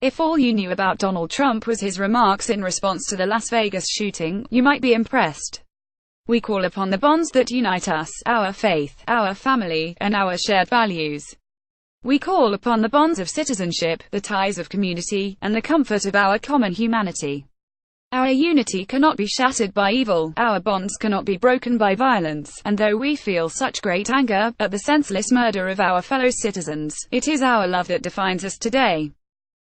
If all you knew about Donald Trump was his remarks in response to the Las Vegas shooting, you might be impressed. We call upon the bonds that unite us, our faith, our family, and our shared values. We call upon the bonds of citizenship, the ties of community, and the comfort of our common humanity. Our unity cannot be shattered by evil, our bonds cannot be broken by violence, and though we feel such great anger at the senseless murder of our fellow citizens, it is our love that defines us today.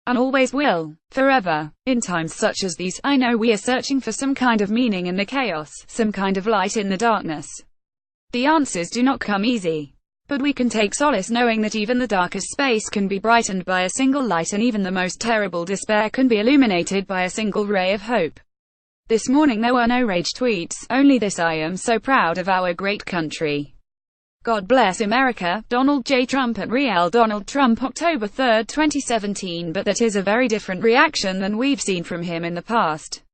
And always will, forever. In times such as these, I know we are searching for some kind of meaning in the chaos, some kind of light in the darkness. The answers do not come easy. But we can take solace knowing that even the darkest space can be brightened by a single light, and even the most terrible despair can be illuminated by a single ray of hope. This morning there were no rage tweets, only this: I am so proud of our great country. God bless America. Donald J. Trump at Real Donald Trump, October 3, 2017. But that is a very different reaction than we've seen from him in the past.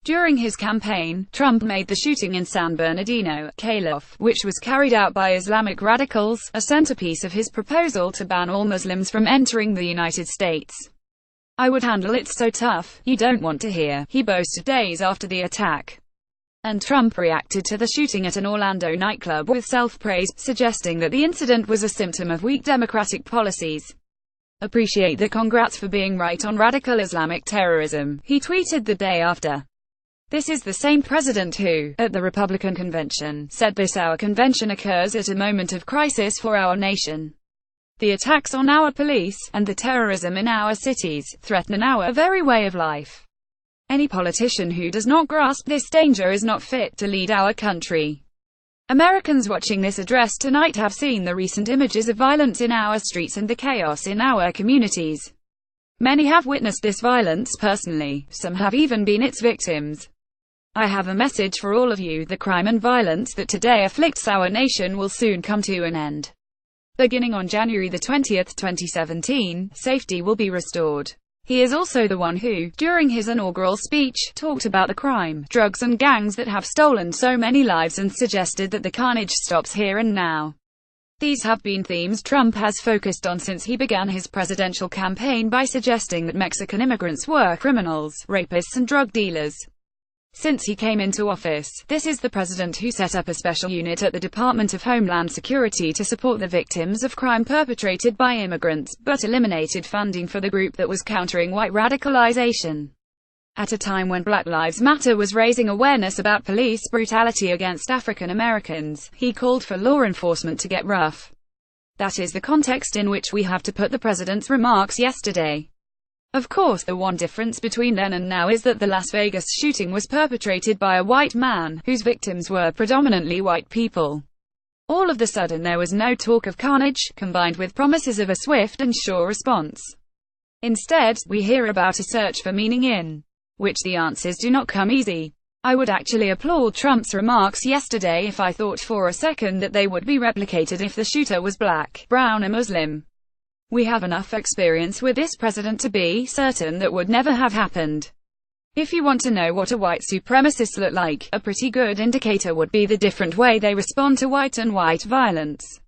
During his campaign, Trump made the shooting in San Bernardino, California, which was carried out by Islamic radicals, a centerpiece of his proposal to ban all Muslims from entering the United States. I would handle it so tough, you don't want to hear, he boasted days after the attack. And Trump reacted to the shooting at an Orlando nightclub with self-praise, suggesting that the incident was a symptom of weak Democratic policies. Appreciate the congrats for being right on radical Islamic terrorism, he tweeted the day after. This is the same president who, at the Republican convention, said this: our convention occurs at a moment of crisis for our nation. The attacks on our police, and the terrorism in our cities, threaten our very way of life. Any politician who does not grasp this danger is not fit to lead our country. Americans watching this address tonight have seen the recent images of violence in our streets and the chaos in our communities. Many have witnessed this violence personally, some have even been its victims. I have a message for all of you: the crime and violence that today afflicts our nation will soon come to an end. Beginning on January 20, 2017, safety will be restored. He is also the one who, during his inaugural speech, talked about the crime, drugs and gangs that have stolen so many lives and suggested that the carnage stops here and now. These have been themes Trump has focused on since he began his presidential campaign by suggesting that Mexican immigrants were criminals, rapists and drug dealers. Since he came into office, this is the president who set up a special unit at the Department of Homeland Security to support the victims of crime perpetrated by immigrants, but eliminated funding for the group that was countering white radicalization. At a time when Black Lives Matter was raising awareness about police brutality against African Americans, he called for law enforcement to get rough. That is the context in which we have to put the president's remarks yesterday. Of course, the one difference between then and now is that the Las Vegas shooting was perpetrated by a white man, whose victims were predominantly white people. All of the sudden there was no talk of carnage, combined with promises of a swift and sure response. Instead, we hear about a search for meaning in which the answers do not come easy. I would actually applaud Trump's remarks yesterday if I thought for a second that they would be replicated if the shooter was black, brown or Muslim. We have enough experience with this president to be certain that would never have happened. If you want to know what a white supremacist look like, a pretty good indicator would be the different way they respond to white and white violence.